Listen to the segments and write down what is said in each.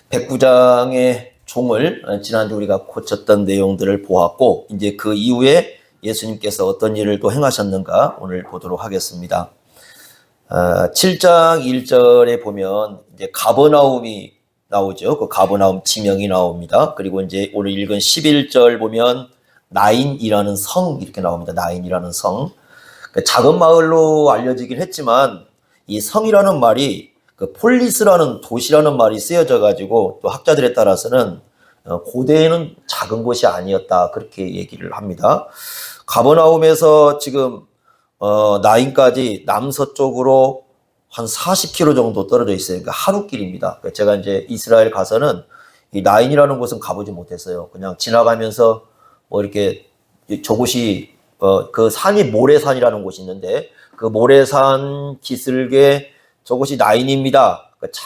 백부장의 종을 지난주 우리가 고쳤던 내용들을 보았고, 이제 그 이후에 예수님께서 어떤 일을 또 행하셨는가 오늘 보도록 하겠습니다. 7장 1절에 보면 이제 가버나움이 나오죠. 그 가버나움 지명이 나옵니다. 그리고 이제 오늘 읽은 11절 보면 나인이라는 성 이렇게 나옵니다. 나인이라는 성. 작은 마을로 알려지긴 했지만 이 성이라는 말이 그 폴리스라는 도시라는 말이 쓰여져 가지고 또 학자들에 따라서는 고대에는 작은 곳이 아니었다 그렇게 얘기를 합니다. 가버나움에서 지금 나인까지 남서쪽으로 한 40km 정도 떨어져 있어요. 그러니까 하루길입니다. 제가 이제 이스라엘 가서는 이 나인이라는 곳은 가보지 못했어요. 그냥 지나가면서 뭐 이렇게 저곳이 그 산이 모래산이라는 곳이 있는데 그 모래산 기슭에 저곳이 나인입니다. 그러니까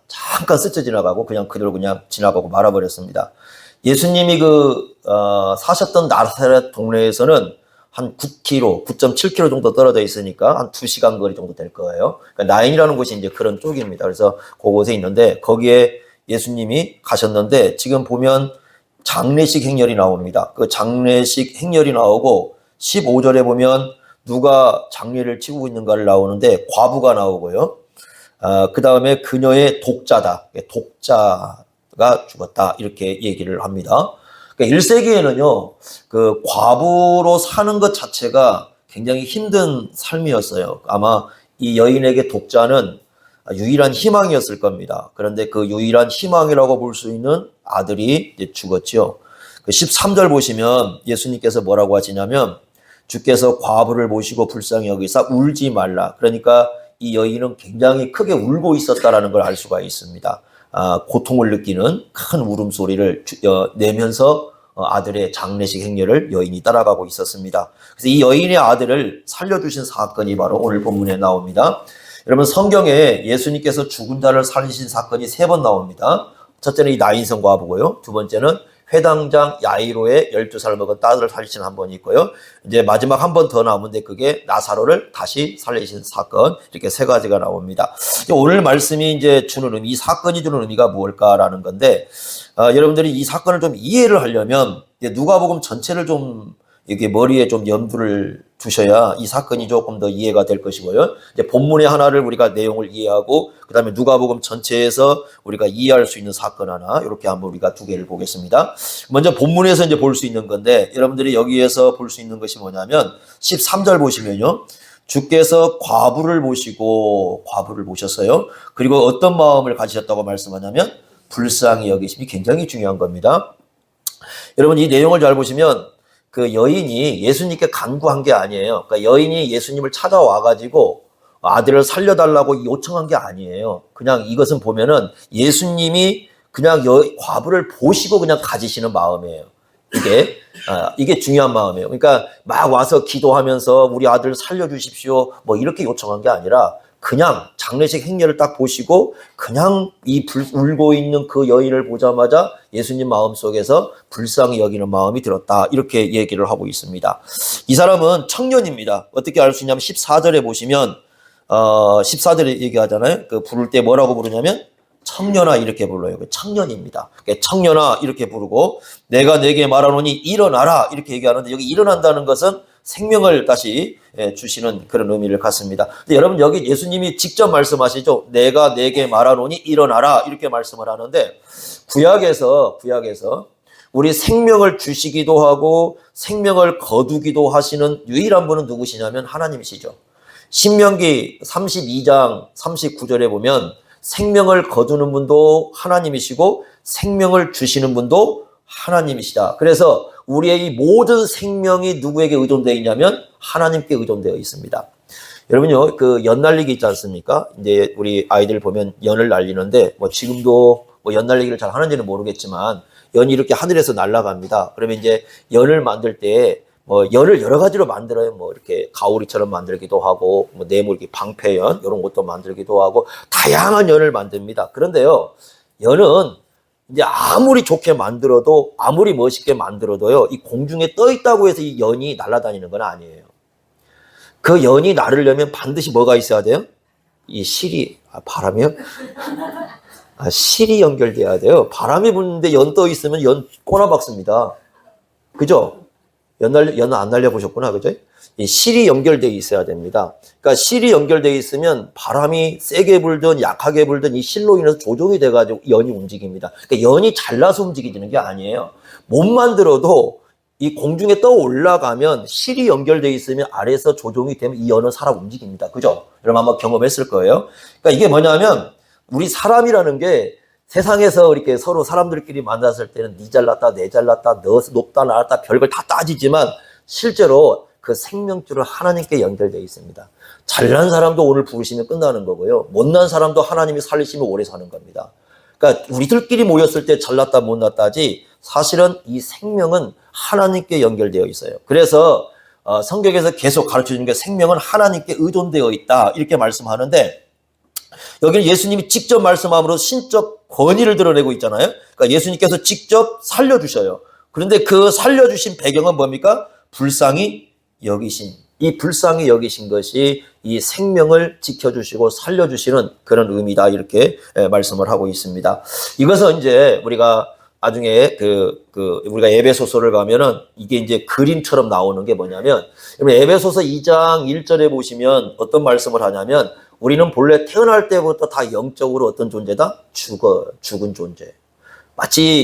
잠깐 스쳐 지나가고 그냥 그대로 그냥 지나가고 말아버렸습니다. 예수님이 사셨던 나사렛 동네에서는 한 9km, 9.7km 정도 떨어져 있으니까 한 2시간 거리 정도 될 거예요. 그러니까 나인이라는 곳이 이제 그런 쪽입니다. 그래서 그곳에 있는데 거기에 예수님이 가셨는데 지금 보면 장례식 행렬이 나옵니다. 그 장례식 행렬이 나오고 15절에 보면 누가 장례를 치르고 있는가를 나오는데 과부가 나오고요. 그 다음에 그녀의 독자가 죽었다 이렇게 얘기를 합니다. 그러니까 1세기에는요, 그 과부로 사는 것 자체가 굉장히 힘든 삶이었어요. 아마 이 여인에게 독자는 유일한 희망이었을 겁니다. 그런데 그 유일한 희망이라고 볼 수 있는 아들이 이제 죽었죠. 그 13절 보시면 예수님께서 뭐라고 하시냐면 주께서 과부를 보시고 불쌍히 여기사 울지 말라. 그러니까 이 여인은 굉장히 크게 울고 있었다라는 걸 알 수가 있습니다. 고통을 느끼는 큰 울음소리를 내면서 아들의 장례식 행렬을 여인이 따라가고 있었습니다. 그래서 이 여인의 아들을 살려주신 사건이 바로 오늘 본문에 나옵니다. 여러분 성경에 예수님께서 죽은 자를 살리신 사건이 3번 나옵니다. 첫째는 이 나인성 과부고요. 두 번째는 회당장 야이로의 12살 먹은 딸을 살리신 한 번이 있고요. 이제 마지막 한 번 더 나오는데 그게 나사로를 다시 살리신 사건. 이렇게 3가지가 나옵니다. 오늘 말씀이 이제 주는 의미, 이 사건이 주는 의미가 무엇일까라는 건데, 여러분들이 이 사건을 좀 이해를 하려면 누가복음 전체를 좀 이렇게 머리에 좀 염두를 두셔야 이 사건이 조금 더 이해가 될 것이고요. 이제 본문의 하나를 우리가 내용을 이해하고 그다음에 누가복음 전체에서 우리가 이해할 수 있는 사건 하나 이렇게 한번 우리가 2개를 보겠습니다. 먼저 본문에서 이제 볼 수 있는 건데 여러분들이 여기에서 볼 수 있는 것이 뭐냐면 13절 보시면요. 주께서 과부를 보셨어요. 그리고 어떤 마음을 가지셨다고 말씀하냐면 불쌍히 여기심이 굉장히 중요한 겁니다. 여러분 이 내용을 잘 보시면 그 여인이 예수님께 간구한 게 아니에요. 그러니까 여인이 예수님을 찾아와가지고 아들을 살려달라고 요청한 게 아니에요. 그냥 이것은 보면은 예수님이 그냥 과부를 보시고 그냥 가지시는 마음이에요. 이게 중요한 마음이에요. 그러니까 막 와서 기도하면서 우리 아들 살려주십시오. 뭐 이렇게 요청한 게 아니라 그냥 장례식 행렬을 딱 보시고 그냥 울고 있는 그 여인을 보자마자 예수님 마음속에서 불쌍히 여기는 마음이 들었다. 이렇게 얘기를 하고 있습니다. 이 사람은 청년입니다. 어떻게 알 수 있냐면 14절에 보시면 14절에 얘기하잖아요. 그 부를 때 뭐라고 부르냐면 청년아 이렇게 불러요. 청년입니다. 청년아 이렇게 부르고 내가 내게 말하노니 일어나라 이렇게 얘기하는데 여기 일어난다는 것은 생명을 다시 주시는 그런 의미를 갖습니다. 근데 여러분 여기 예수님이 직접 말씀하시죠. 내가 내게 말하노니 일어나라 이렇게 말씀을 하는데 구약에서 우리 생명을 주시기도 하고 생명을 거두기도 하시는 유일한 분은 누구시냐면 하나님이시죠. 신명기 32장 39절에 보면 생명을 거두는 분도 하나님이시고 생명을 주시는 분도 하나님이시다. 그래서 우리의 이 모든 생명이 누구에게 의존되어 있냐면 하나님께 의존되어 있습니다. 여러분요, 그 연 날리기 있지 않습니까? 이제 우리 아이들 보면 연을 날리는데 뭐 지금도 뭐 연 날리기를 잘 하는지는 모르겠지만 연이 이렇게 하늘에서 날아갑니다. 그러면 이제 연을 만들 때 뭐 연을 여러 가지로 만들어요. 뭐 이렇게 가오리처럼 만들기도 하고 뭐 네모 이렇게 방패연 이런 것도 만들기도 하고 다양한 연을 만듭니다. 그런데요, 연은 이제 아무리 좋게 만들어도 아무리 멋있게 만들어도요 이 공중에 떠 있다고 해서 이 연이 날아다니는 건 아니에요. 그 연이 나르려면 반드시 뭐가 있어야 돼요? 이 실이 바람이요? 실이 연결돼야 돼요. 바람이 부는데 연 떠 있으면 연 꼬나박습니다. 그죠? 연 안 날려보셨구나. 그죠? 이 실이 연결돼 있어야 됩니다. 그러니까 실이 연결돼 있으면 바람이 세게 불든 약하게 불든 이 실로 인해서 조종이 돼가지고 연이 움직입니다. 그러니까 연이 잘나서 움직이지는 게 아니에요. 몸만 들어도 이 공중에 떠 올라가면 실이 연결돼 있으면 아래에서 조종이 되면 이 연은 살아 움직입니다. 그죠? 여러분 아마 경험했을 거예요. 그러니까 이게 뭐냐면 우리 사람이라는 게 세상에서 이렇게 서로 사람들끼리 만났을 때는 니 잘났다, 내 잘났다, 너 높다, 낮다 별걸 다 따지지만 실제로 그 생명줄은 하나님께 연결되어 있습니다. 잘난 사람도 오늘 부르시면 끝나는 거고요. 못난 사람도 하나님이 살리시면 오래 사는 겁니다. 그러니까 우리들끼리 모였을 때 잘났다 못났다지 사실은 이 생명은 하나님께 연결되어 있어요. 그래서 성경에서 계속 가르쳐주는 게 생명은 하나님께 의존되어 있다 이렇게 말씀하는데 여기는 예수님이 직접 말씀함으로 신적 권위를 드러내고 있잖아요. 그러니까 예수님께서 직접 살려주셔요. 그런데 그 살려주신 배경은 뭡니까? 불쌍히 여기신, 이 불쌍히 여기신 것이 이 생명을 지켜주시고 살려주시는 그런 의미다 이렇게 말씀을 하고 있습니다. 이것은 이제 우리가 나중에 우리가 에베소서를 가면은 이게 이제 그림처럼 나오는 게 뭐냐면 에베소서 2장 1절에 보시면 어떤 말씀을 하냐면 우리는 본래 태어날 때부터 다 영적으로 어떤 존재다? 죽은 존재. 마치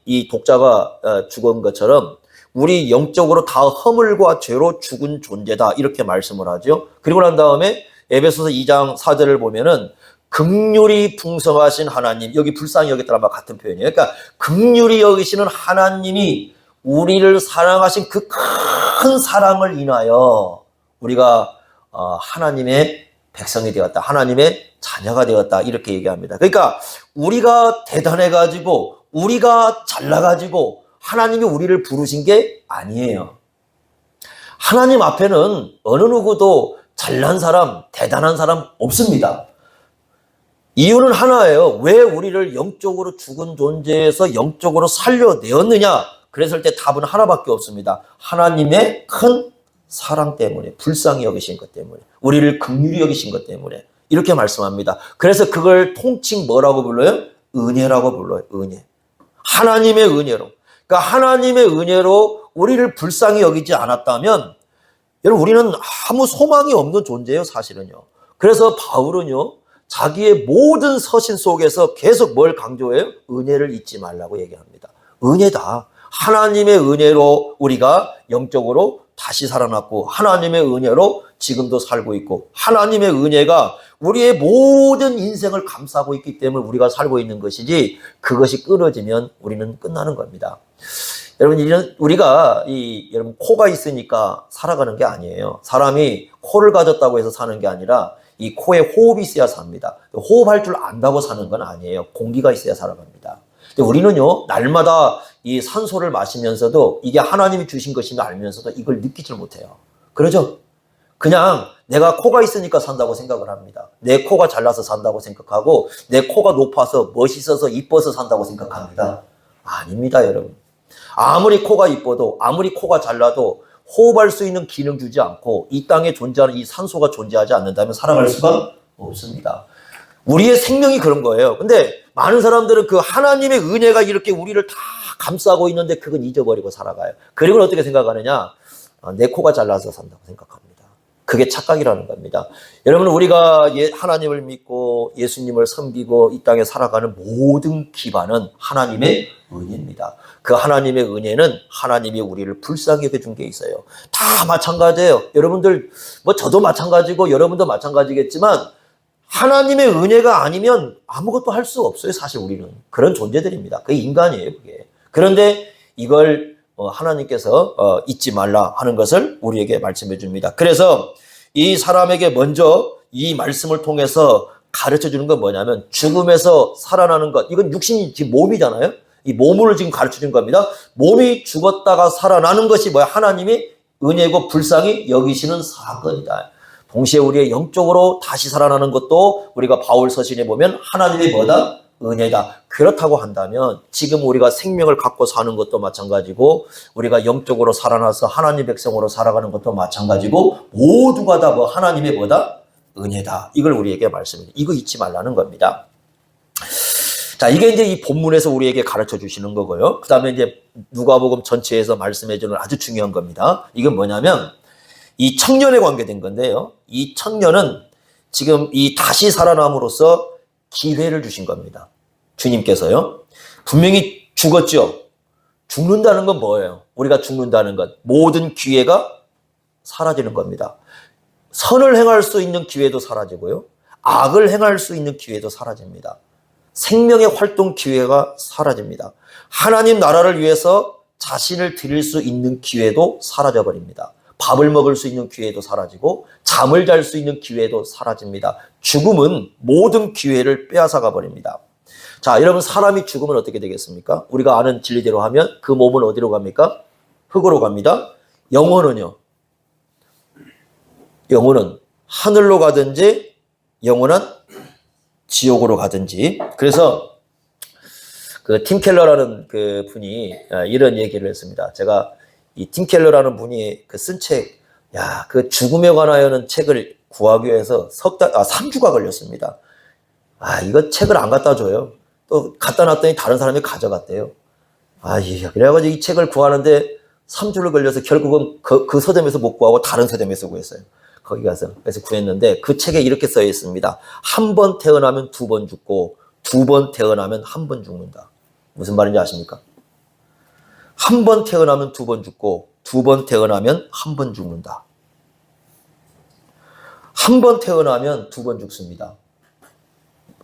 이 독자가 죽은 것처럼 우리 영적으로 다 허물과 죄로 죽은 존재다 이렇게 말씀을 하죠. 그리고 난 다음에 에베소서 2장 4절을 보면은 긍휼이 풍성하신 하나님, 여기 불쌍히 여겼다랑 같은 표현이에요. 그러니까 긍휼이 여기시는 하나님이 우리를 사랑하신 그 큰 사랑을 인하여 우리가 하나님의 백성이 되었다. 하나님의 자녀가 되었다. 이렇게 얘기합니다. 그러니까 우리가 대단해가지고 우리가 잘나가지고 하나님이 우리를 부르신 게 아니에요. 하나님 앞에는 어느 누구도 잘난 사람, 대단한 사람 없습니다. 이유는 하나예요. 왜 우리를 영적으로 죽은 존재에서 영적으로 살려내었느냐? 그랬을 때 답은 하나밖에 없습니다. 하나님의 큰 사랑 때문에, 불쌍히 여기신 것 때문에, 우리를 긍휼히 여기신 것 때문에 이렇게 말씀합니다. 그래서 그걸 통칭 뭐라고 불러요? 은혜라고 불러요. 은혜. 하나님의 은혜로. 그러니까 하나님의 은혜로 우리를 불쌍히 여기지 않았다면 여러분 우리는 아무 소망이 없는 존재예요. 사실은요. 그래서 바울은요. 자기의 모든 서신 속에서 계속 뭘 강조해요? 은혜를 잊지 말라고 얘기합니다. 은혜다. 하나님의 은혜로 우리가 영적으로 다시 살아났고 하나님의 은혜로 지금도 살고 있고 하나님의 은혜가 우리의 모든 인생을 감싸고 있기 때문에 우리가 살고 있는 것이지 그것이 끊어지면 우리는 끝나는 겁니다. 여러분 우리가 여러분 코가 있으니까 살아가는 게 아니에요. 사람이 코를 가졌다고 해서 사는 게 아니라 이 코에 호흡이 있어야 삽니다. 호흡할 줄 안다고 사는 건 아니에요. 공기가 있어야 살아갑니다. 근데 우리는요 날마다 이 산소를 마시면서도 이게 하나님이 주신 것임을 알면서도 이걸 느끼질 못해요. 그러죠? 그냥 내가 코가 있으니까 산다고 생각을 합니다. 내 코가 잘나서 산다고 생각하고 내 코가 높아서 멋있어서 이뻐서 산다고 생각합니다. 아닙니다, 여러분. 아무리 코가 이뻐도 아무리 코가 잘나도 호흡할 수 있는 기능 주지 않고 이 땅에 존재하는 이 산소가 존재하지 않는다면 살아갈 수가 없습니다. 우리의 생명이 그런 거예요. 근데 많은 사람들은 그 하나님의 은혜가 이렇게 우리를 다 감싸고 있는데 그건 잊어버리고 살아가요. 그리고 어떻게 생각하느냐? 내 코가 잘나서 산다고 생각합니다. 그게 착각이라는 겁니다. 여러분 우리가 하나님을 믿고 예수님을 섬기고 이 땅에 살아가는 모든 기반은 하나님의 은혜입니다. 그 하나님의 은혜는 하나님이 우리를 불쌍히 여겨준 게 있어요. 다 마찬가지예요. 여러분들 뭐 저도 마찬가지고 여러분도 마찬가지겠지만 하나님의 은혜가 아니면 아무것도 할 수 없어요. 사실 우리는 그런 존재들입니다. 그게 인간이에요. 그게. 그런데 이걸 하나님께서 잊지 말라 하는 것을 우리에게 말씀해 줍니다. 그래서 이 사람에게 먼저 이 말씀을 통해서 가르쳐 주는 건 뭐냐면 죽음에서 살아나는 것. 이건 육신이 지금 몸이잖아요. 이 몸을 지금 가르쳐 준 겁니다. 몸이 죽었다가 살아나는 것이 뭐야? 하나님이 은혜고 불쌍히 여기시는 사건이다. 동시에 우리의 영적으로 다시 살아나는 것도 우리가 바울 서신에 보면 하나님의 뭐다? 은혜다. 그렇다고 한다면 지금 우리가 생명을 갖고 사는 것도 마찬가지고 우리가 영적으로 살아나서 하나님 백성으로 살아가는 것도 마찬가지고 모두가 다 뭐 하나님의 뭐다? 은혜다. 이걸 우리에게 말씀해요. 이거 잊지 말라는 겁니다. 자, 이게 이제 이 본문에서 우리에게 가르쳐 주시는 거고요. 그 다음에 이제 누가복음 전체에서 말씀해 주는 아주 중요한 겁니다. 이건 뭐냐면 이 청년에 관계된 건데요. 이 청년은 지금 이 다시 살아남으로써 기회를 주신 겁니다. 주님께서요. 분명히 죽었죠. 죽는다는 건 뭐예요? 우리가 죽는다는 것. 모든 기회가 사라지는 겁니다. 선을 행할 수 있는 기회도 사라지고요. 악을 행할 수 있는 기회도 사라집니다. 생명의 활동 기회가 사라집니다. 하나님 나라를 위해서 자신을 드릴 수 있는 기회도 사라져 버립니다. 밥을 먹을 수 있는 기회도 사라지고 잠을 잘 수 있는 기회도 사라집니다. 죽음은 모든 기회를 빼앗아가 버립니다. 자, 여러분 사람이 죽으면 어떻게 되겠습니까? 우리가 아는 진리대로 하면 그 몸은 어디로 갑니까? 흙으로 갑니다. 영혼은요? 영혼은 하늘로 가든지 영원한 지옥으로 가든지. 그래서 그 팀 켈러라는 그 분이 이런 얘기를 했습니다. 제가 이 팀 켈러라는 분이 그 쓴 책, 야, 그 죽음에 관하여는 책을 구하기 위해서 3주가 걸렸습니다. 아, 이거 책을 안 갖다 줘요. 또 갖다 놨더니 다른 사람이 가져갔대요. 아, 그래가지고 이 책을 구하는데 3주를 걸려서 결국은 그 서점에서 못 구하고 다른 서점에서 구했어요. 거기 가서. 그래서 구했는데 그 책에 이렇게 써 있습니다. 한 번 태어나면 2번 죽고 2번 태어나면 1번 죽는다. 무슨 말인지 아십니까? 한 번 태어나면 2번 죽고 2번 태어나면 1번 죽는다. 한 번 태어나면 2번 죽습니다.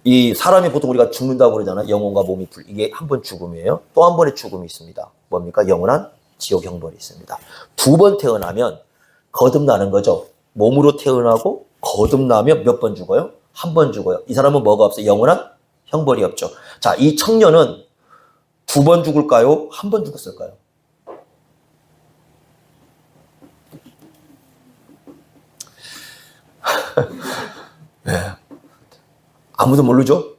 이 사람이 보통 우리가 죽는다고 그러잖아요. 영혼과 몸이 이게 한 번 죽음이에요. 또 한 번의 죽음이 있습니다. 뭡니까? 영원한 지옥 형벌이 있습니다. 2번 태어나면 거듭나는 거죠. 몸으로 태어나고 거듭나면 몇 번 죽어요? 1번 죽어요. 이 사람은 뭐가 없어요? 영원한 형벌이 없죠. 자, 이 청년은 2번 죽을까요? 1번 죽었을까요? 네. 아무도 모르죠?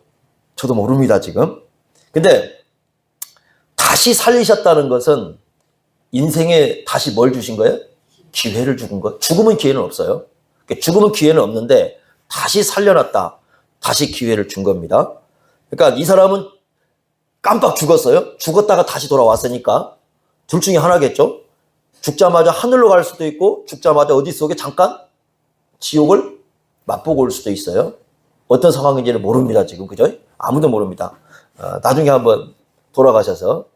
저도 모릅니다, 지금. 근데 다시 살리셨다는 것은 인생에 다시 뭘 주신 거예요? 기회를 주는 것. 죽으면 기회는 없어요. 죽으면 기회는 없는데 다시 살려놨다. 다시 기회를 준 겁니다. 그러니까 이 사람은 깜빡 죽었어요. 죽었다가 다시 돌아왔으니까 둘 중에 하나겠죠. 죽자마자 하늘로 갈 수도 있고 죽자마자 어디 속에 잠깐 지옥을 맛보고 올 수도 있어요. 어떤 상황인지는 모릅니다, 지금. 그죠? 아무도 모릅니다. 나중에 한번 돌아가셔서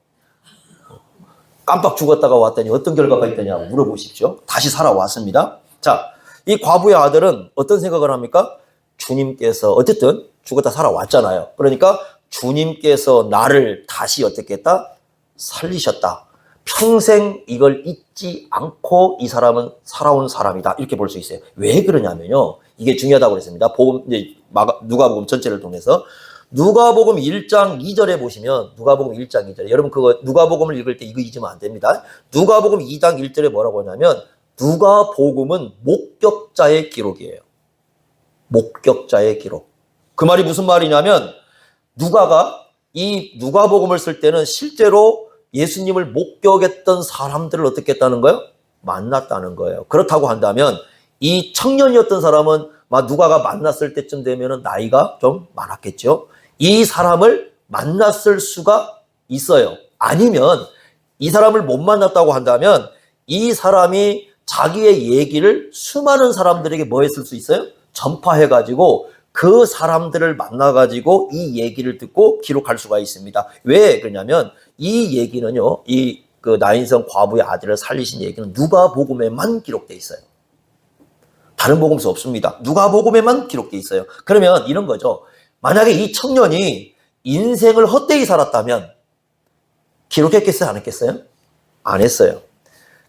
깜빡 죽었다가 왔더니 어떤 결과가 있더냐 물어보십시오. 다시 살아왔습니다. 자, 이 과부의 아들은 어떤 생각을 합니까? 주님께서 어쨌든 죽었다 살아왔잖아요. 그러니까 주님께서 나를 다시 어떻게 했다? 살리셨다. 평생 이걸 잊지 않고 이 사람은 살아온 사람이다. 이렇게 볼 수 있어요. 왜 그러냐면요. 이게 중요하다고 그랬습니다. 누가복음 전체를 통해서. 누가복음 1장 2절에 보시면 누가복음 1장 2절에 여러분 그거 누가복음을 읽을 때 이거 잊으면 안 됩니다. 누가복음 2장 1절에 뭐라고 하냐면 누가복음은 목격자의 기록이에요. 목격자의 기록. 그 말이 무슨 말이냐면 누가가 이 누가복음을 쓸 때는 실제로 예수님을 목격했던 사람들을 어떻게 했다는 거예요? 만났다는 거예요. 그렇다고 한다면 이 청년이었던 사람은 누가가 만났을 때쯤 되면 나이가 좀 많았겠죠. 이 사람을 만났을 수가 있어요. 아니면 이 사람을 못 만났다고 한다면 이 사람이 자기의 얘기를 수많은 사람들에게 뭐 했을 수 있어요? 전파해가지고 그 사람들을 만나가지고 이 얘기를 듣고 기록할 수가 있습니다. 왜 그러냐면 이 얘기는요, 이 그 나인성 과부의 아들을 살리신 얘기는 누가복음에만 기록돼 있어요. 다른 복음서 없습니다. 누가복음에만 기록돼 있어요. 그러면 이런 거죠. 만약에 이 청년이 인생을 헛되이 살았다면 기록했겠어요? 안 했겠어요? 안 했어요.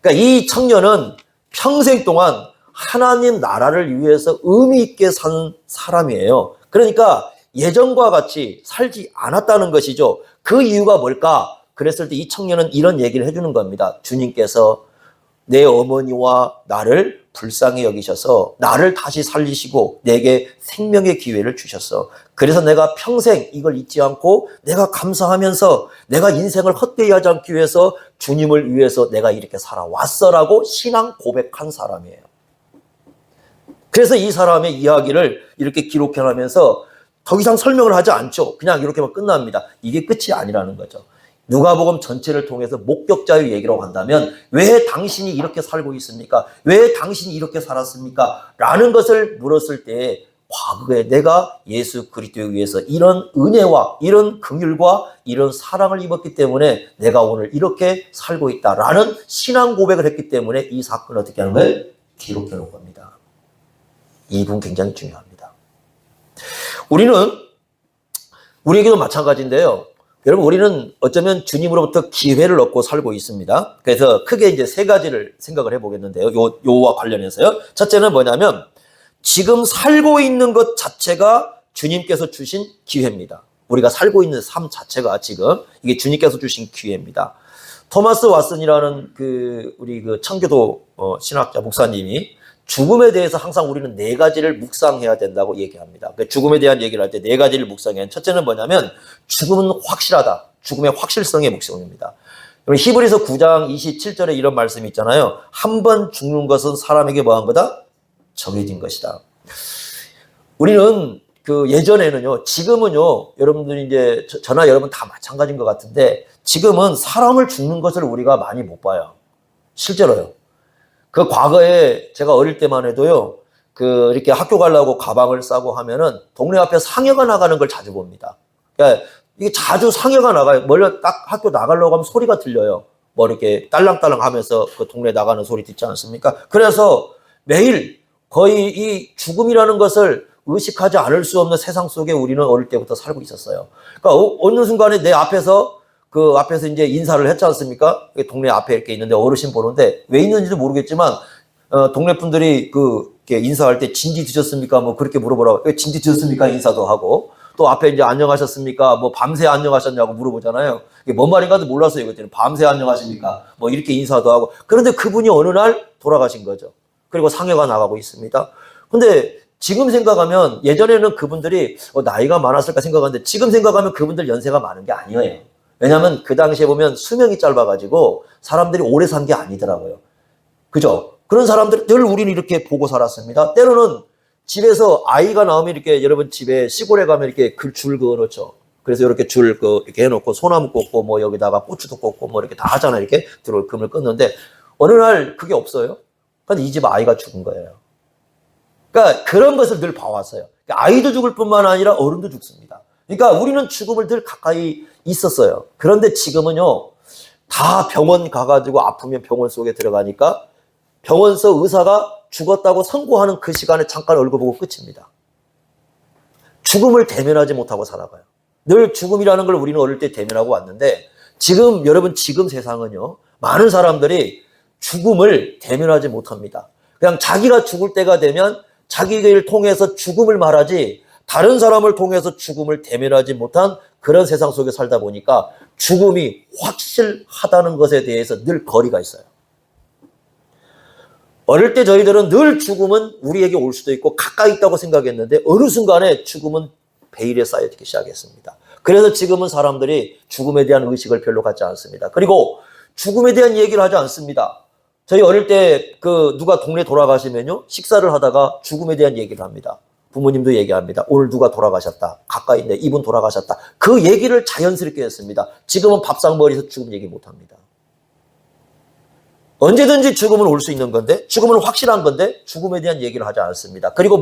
그러니까 이 청년은 평생 동안 하나님 나라를 위해서 의미 있게 산 사람이에요. 그러니까 예전과 같이 살지 않았다는 것이죠. 그 이유가 뭘까? 그랬을 때 이 청년은 이런 얘기를 해주는 겁니다. 주님께서 내 어머니와 나를 불쌍히 여기셔서 나를 다시 살리시고 내게 생명의 기회를 주셨어. 그래서 내가 평생 이걸 잊지 않고 내가 감사하면서 내가 인생을 헛되이 하지 않기 위해서 주님을 위해서 내가 이렇게 살아왔어라고 신앙 고백한 사람이에요. 그래서 이 사람의 이야기를 이렇게 기록해나면서 더 이상 설명을 하지 않죠. 그냥 이렇게만 끝납니다. 이게 끝이 아니라는 거죠. 누가복음 전체를 통해서 목격자의 얘기로 간다면 왜 당신이 이렇게 살고 있습니까? 왜 당신이 이렇게 살았습니까? 라는 것을 물었을 때 과거에 내가 예수 그리스도에 의해서 이런 은혜와 이런 긍휼과 이런 사랑을 입었기 때문에 내가 오늘 이렇게 살고 있다라는 신앙 고백을 했기 때문에 이 사건을 어떻게 하는 거예요? 기록해 놓은 겁니다. 이 부분 굉장히 중요합니다. 우리에게도 마찬가지인데요. 여러분, 우리는 어쩌면 주님으로부터 기회를 얻고 살고 있습니다. 그래서 크게 이제 세 가지를 생각을 해보겠는데요. 요와 관련해서요. 첫째는 뭐냐면, 지금 살고 있는 것 자체가 주님께서 주신 기회입니다. 우리가 살고 있는 삶 자체가 지금 이게 주님께서 주신 기회입니다. 토마스 왓슨이라는 우리 청교도 신학자 목사님이 죽음에 대해서 항상 우리는 네 가지를 묵상해야 된다고 얘기합니다. 죽음에 대한 얘기를 할 때 네 가지를 묵상해야 합니다. 첫째는 뭐냐면 죽음은 확실하다. 죽음의 확실성의 묵상입니다. 히브리서 9장 27절에 이런 말씀이 있잖아요. 한 번 죽는 것은 사람에게 뭐한 거다? 정해진 것이다. 우리는 예전에는요, 지금은요, 여러분들이 이제 저나 여러분 다 마찬가지인 것 같은데 지금은 사람을 죽는 것을 우리가 많이 못 봐요. 실제로요. 과거에 제가 어릴 때만 해도요, 이렇게 학교 가려고 가방을 싸고 하면은 동네 앞에 상여가 나가는 걸 자주 봅니다. 그러니까 이게 자주 상여가 나가요. 멀리 딱 학교 나가려고 하면 소리가 들려요. 뭐 이렇게 딸랑딸랑 하면서 동네 나가는 소리 듣지 않습니까? 그래서 매일 거의 이 죽음이라는 것을 의식하지 않을 수 없는 세상 속에 우리는 어릴 때부터 살고 있었어요. 그러니까 어느 순간에 내 앞에서 앞에서 이제 인사를 했지 않습니까? 동네 앞에 이렇게 있는데 어르신 보는데 왜 있는지도 모르겠지만 동네 분들이 이렇게 인사할 때 진지 드셨습니까? 뭐 그렇게 물어보라고. 진지 드셨습니까? 인사도 하고 또 앞에 이제 안녕하셨습니까? 뭐 밤새 안녕하셨냐고 물어보잖아요. 이게 뭔 말인가도 몰랐어요. 그때는 밤새 안녕하십니까? 뭐 이렇게 인사도 하고. 그런데 그분이 어느 날 돌아가신 거죠. 그리고 상여가 나가고 있습니다. 근데 지금 생각하면 예전에는 그분들이 나이가 많았을까 생각하는데 지금 생각하면 그분들 연세가 많은 게 아니에요. 왜냐하면 그 당시에 보면 수명이 짧아가지고 사람들이 오래 산 게 아니더라고요. 그죠? 그런 사람들 늘 우리는 이렇게 보고 살았습니다. 때로는 집에서 아이가 나오면 이렇게 여러분 집에 시골에 가면 이렇게 줄 그어놓죠. 그래서 이렇게 줄 이렇게 해놓고 소나무 꽂고 뭐 여기다가 고추도 꽂고 뭐 이렇게 다 하잖아요. 이렇게 들어올 금을 끊는데 어느 날 그게 없어요. 근데 이 집 아이가 죽은 거예요. 그러니까 그런 것을 늘 봐왔어요. 그러니까 아이도 죽을 뿐만 아니라 어른도 죽습니다. 그러니까 우리는 죽음을 늘 가까이 있었어요. 그런데 지금은요, 다 병원 가가지고 아프면 병원 속에 들어가니까 병원서 의사가 죽었다고 선고하는 그 시간에 잠깐 얼굴 보고 끝입니다. 죽음을 대면하지 못하고 살아가요. 늘 죽음이라는 걸 우리는 어릴 때 대면하고 왔는데 지금 여러분 지금 세상은요, 많은 사람들이 죽음을 대면하지 못합니다. 그냥 자기가 죽을 때가 되면 자기를 통해서 죽음을 말하지 다른 사람을 통해서 죽음을 대면하지 못한 그런 세상 속에 살다 보니까 죽음이 확실하다는 것에 대해서 늘 거리가 있어요. 어릴 때 저희들은 늘 죽음은 우리에게 올 수도 있고 가까이 있다고 생각했는데 어느 순간에 죽음은 베일에 쌓여지기 시작했습니다. 그래서 지금은 사람들이 죽음에 대한 의식을 별로 갖지 않습니다. 그리고 죽음에 대한 얘기를 하지 않습니다. 저희 어릴 때 누가 동네 돌아가시면요, 식사를 하다가 죽음에 대한 얘기를 합니다. 부모님도 얘기합니다. 오늘 누가 돌아가셨다. 가까이 있네. 이분 돌아가셨다. 그 얘기를 자연스럽게 했습니다. 지금은 밥상머리에서 죽음 얘기 못합니다. 언제든지 죽음은 올 수 있는 건데, 죽음은 확실한 건데 죽음에 대한 얘기를 하지 않습니다. 그리고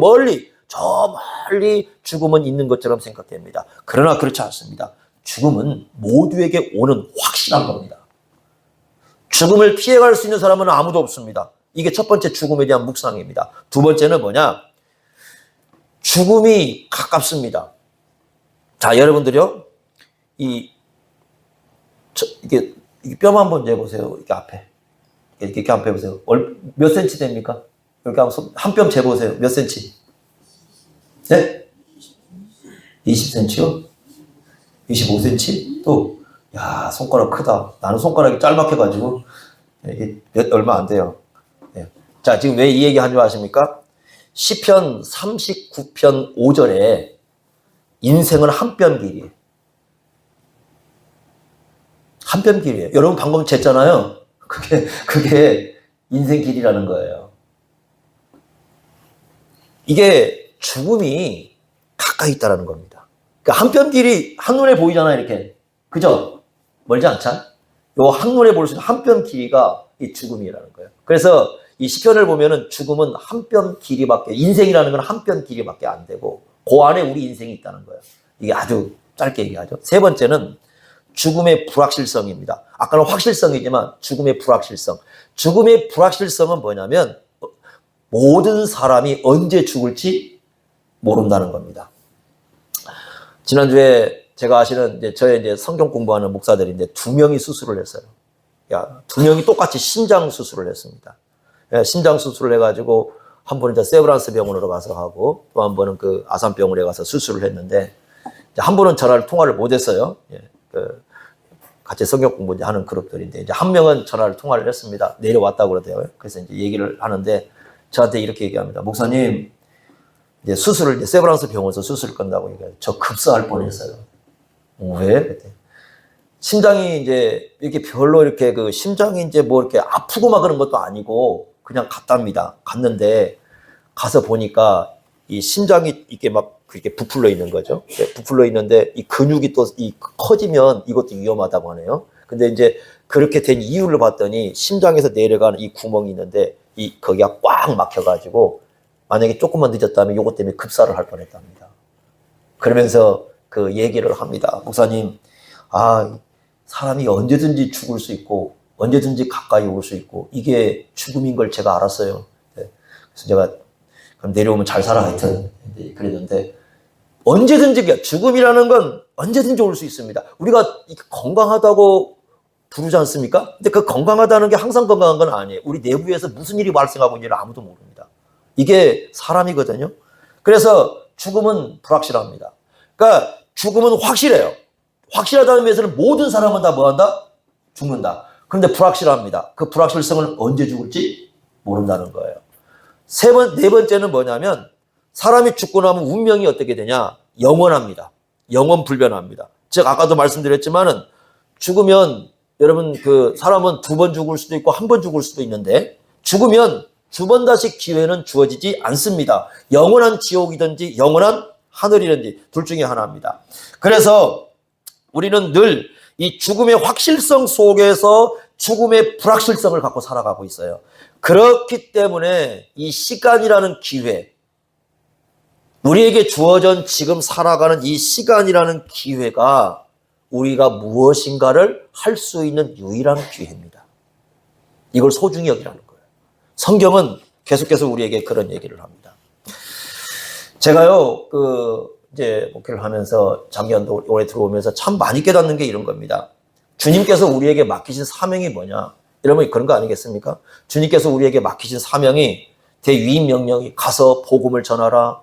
저 멀리 죽음은 있는 것처럼 생각됩니다. 그러나 그렇지 않습니다. 죽음은 모두에게 오는 확실한 겁니다. 죽음을 피해갈 수 있는 사람은 아무도 없습니다. 이게 첫 번째 죽음에 대한 묵상입니다. 두 번째는 뭐냐? 죽음이 가깝습니다. 자, 여러분들요, 이게 뼈 한번 재보세요. 이렇게 앞에. 이렇게 한번 해보세요. 몇 센치 됩니까? 이렇게 한 뼘 재보세요. 몇 센치? 네? 20cm요? 25cm? 또, 야, 손가락 크다. 나는 손가락이 짤막해가지고, 이게 얼마 안 돼요. 네. 자, 지금 왜 이 얘기 한 줄 아십니까? 시편 39편 5절에 인생은 한 뼘 길이에요. 한 뼘 길이에요. 여러분 방금 쟀잖아요. 그게 인생 길이라는 거예요. 이게 죽음이 가까이 있다라는 겁니다. 그러니까 한뼘 길이 한눈에 보이잖아요, 이렇게. 그죠? 멀지 않잖아요? 요 한눈에 볼 수 있는 한뼘 길이가 이 죽음이라는 거예요. 그래서 이 시편을 보면은 죽음은 한뼘 길이밖에, 인생이라는 건 한뼘 길이밖에 안 되고, 그 안에 우리 인생이 있다는 거예요. 이게 아주 짧게 얘기하죠. 세 번째는 죽음의 불확실성입니다. 아까는 확실성이지만 죽음의 불확실성. 죽음의 불확실성은 뭐냐면 모든 사람이 언제 죽을지 모른다는 겁니다. 지난주에 제가 아시는 저의 성경 공부하는 목사들인데 2명이 수술을 했어요. 2명이 똑같이 심장 수술을 했습니다. 심장 수술을 해가지고 한 번은 세브란스 병원으로 가서 하고 또 한 번은 그 아산병원에 가서 수술을 했는데 한 번은 통화를 못 했어요. 같이 성경 공부 하는 그룹들인데 이제 한 명은 통화를 했습니다. 내려왔다고 그러대요. 그래서 이제 얘기를 하는데 저한테 이렇게 얘기합니다. 목사님, 이제 수술을 세브란스 병원에서 수술을 끝나고 얘기해요. 저 급사할 뻔했어요. 왜? 그랬더니 심장이 이제 이렇게 별로 이렇게 그 심장이 이제 뭐 이렇게 아프고 막 그런 것도 아니고 그냥 갔답니다. 갔는데 가서 보니까 이 심장이 이렇게 막 그렇게 부풀러 있는 거죠. 부풀러 있는데 이 근육이 또 커지면 이것도 위험하다고 하네요. 근데 이제 그렇게 된 이유를 봤더니 심장에서 내려가는 이 구멍이 있는데 거기가 꽉 막혀가지고 만약에 조금만 늦었다면 이것 때문에 급사를 할 뻔했답니다. 그러면서 그 얘기를 합니다. 목사님, 사람이 언제든지 죽을 수 있고 언제든지 가까이 올 수 있고 이게 죽음인 걸 제가 알았어요. 그래서 제가 그럼 내려오면 잘 살아 하여튼 그랬는데 언제든지 죽음이라는 건 언제든지 올 수 있습니다. 우리가 건강하다고 부르지 않습니까? 근데 그 건강하다는 게 항상 건강한 건 아니에요. 우리 내부에서 무슨 일이 발생하고 있는지를 아무도 모릅니다. 이게 사람이거든요. 그래서 죽음은 불확실합니다. 그러니까 죽음은 확실해요. 확실하다는 면에서는 모든 사람은 다 뭐한다? 죽는다. 그런데 불확실합니다. 그 불확실성을 언제 죽을지 모른다는 거예요. 네 번째는 뭐냐면 사람이 죽고 나면 운명이 어떻게 되냐? 영원합니다. 영원 불변합니다. 즉 아까도 말씀드렸지만은 죽으면 여러분 그 사람은 2번 죽을 수도 있고 1번 죽을 수도 있는데 죽으면 2번 다시 기회는 주어지지 않습니다. 영원한 지옥이든지 영원한 하늘이든지 둘 중에 하나입니다. 그래서 우리는 늘 이 죽음의 확실성 속에서 죽음의 불확실성을 갖고 살아가고 있어요. 그렇기 때문에 이 시간이라는 기회, 우리에게 주어진 지금 살아가는 이 시간이라는 기회가 우리가 무엇인가를 할 수 있는 유일한 기회입니다. 이걸 소중히 여기라는 거예요. 성경은 계속해서 우리에게 그런 얘기를 합니다. 제가요, 이제 목회를 하면서 작년도 올해 들어오면서 참 많이 깨닫는 게 이런 겁니다. 주님께서 우리에게 맡기신 사명이 뭐냐? 여러분 그런 거 아니겠습니까? 주님께서 우리에게 맡기신 사명이 대위임 명령이 가서 복음을 전하라,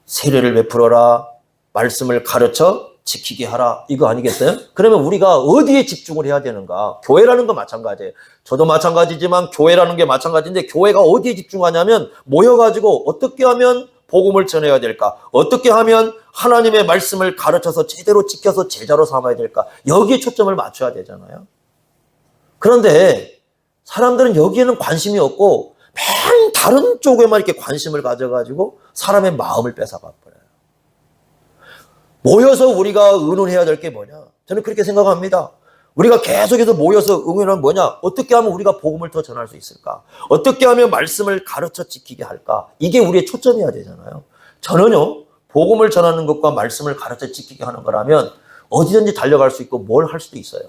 세례를 베풀어라, 말씀을 가르쳐 지키게 하라, 이거 아니겠어요? 그러면 우리가 어디에 집중을 해야 되는가? 교회라는 건 마찬가지예요. 저도 마찬가지지만 교회라는 게 마찬가지인데 교회가 어디에 집중하냐면 모여가지고 어떻게 하면 복음을 전해야 될까? 어떻게 하면 하나님의 말씀을 가르쳐서 제대로 지켜서 제자로 삼아야 될까? 여기에 초점을 맞춰야 되잖아요. 그런데 사람들은 여기에는 관심이 없고 맨 다른 쪽에만 이렇게 관심을 가져가지고 사람의 마음을 뺏어가 버려요. 모여서 우리가 의논해야 될 게 뭐냐? 저는 그렇게 생각합니다. 우리가 계속해서 모여서 의논하면 뭐냐? 어떻게 하면 우리가 복음을 더 전할 수 있을까? 어떻게 하면 말씀을 가르쳐 지키게 할까? 이게 우리의 초점이어야 되잖아요. 저는요, 복음을 전하는 것과 말씀을 가르쳐 지키게 하는 거라면 어디든지 달려갈 수 있고 뭘 할 수도 있어요.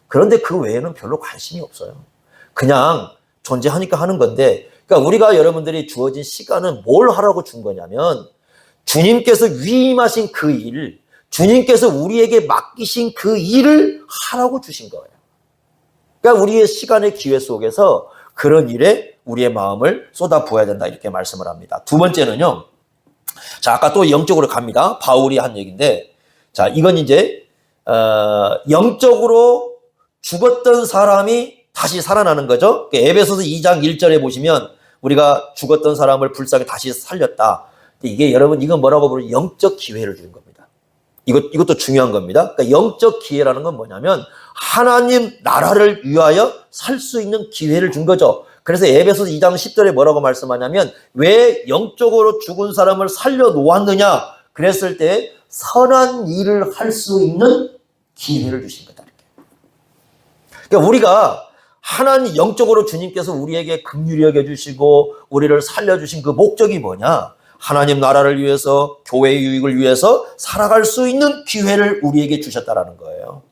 그런데 그 외에는 별로 관심이 없어요. 그냥 존재하니까 하는 건데, 그러니까 우리가 여러분들이 주어진 시간은 뭘 하라고 준 거냐면 주님께서 위임하신 그 일, 주님께서 우리에게 맡기신 그 일을 하라고 주신 거예요. 그러니까 우리의 시간의 기회 속에서 그런 일에 우리의 마음을 쏟아부어야 된다, 이렇게 말씀을 합니다. 두 번째는요, 자, 아까 또 영적으로 갑니다. 바울이 한 얘기인데, 자, 이건 이제 영적으로 죽었던 사람이 다시 살아나는 거죠. 에베소서 2장 1절에 보시면 우리가 죽었던 사람을 불쌍히 다시 살렸다. 이게 여러분, 이건 뭐라고 부르죠? 영적 기회를 주는 겁니다. 이것도 중요한 겁니다. 그러니까 영적 기회라는 건 뭐냐면 하나님 나라를 위하여 살 수 있는 기회를 준 거죠. 그래서 에베소서 2장 10절에 뭐라고 말씀하냐면 왜 영적으로 죽은 사람을 살려 놓았느냐? 그랬을 때 선한 일을 할 수 있는 기회를 주신 거다. 그러니까 우리가 하나님 영적으로 주님께서 우리에게 긍휼히 여겨주시고 우리를 살려주신 그 목적이 뭐냐? 하나님 나라를 위해서, 교회의 유익을 위해서 살아갈 수 있는 기회를 우리에게 주셨다라는 거예요.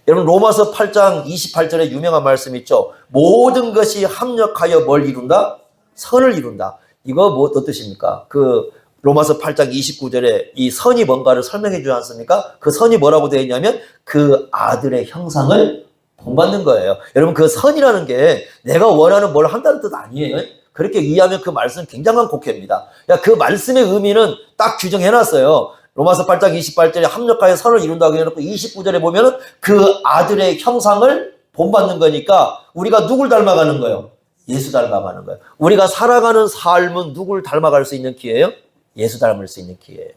여러분 로마서 8장 28절에 유명한 말씀 있죠. 모든 것이 합력하여 뭘 이룬다? 선을 이룬다. 이거 뭐 어떤 뜻입니까? 그 로마서 8장 29절에 이 선이 뭔가를 설명해 주지 않습니까? 그 선이 뭐라고 되어 있냐면 그 아들의 형상을 본받는 거예요. 여러분 그 선이라는 게 내가 원하는 뭘 한다는 뜻 아니에요. 그렇게 이해하면 그 말씀은 굉장한 곡해입니다. 그 말씀의 의미는 딱 규정해놨어요. 로마서 8장 28절에 합력하여 선을 이룬다고 해놓고 29절에 보면은 그 아들의 형상을 본받는 거니까 우리가 누굴 닮아가는 거예요? 예수 닮아가는 거예요. 우리가 살아가는 삶은 누굴 닮아갈 수 있는 기회예요? 예수 닮을 수 있는 기회예요.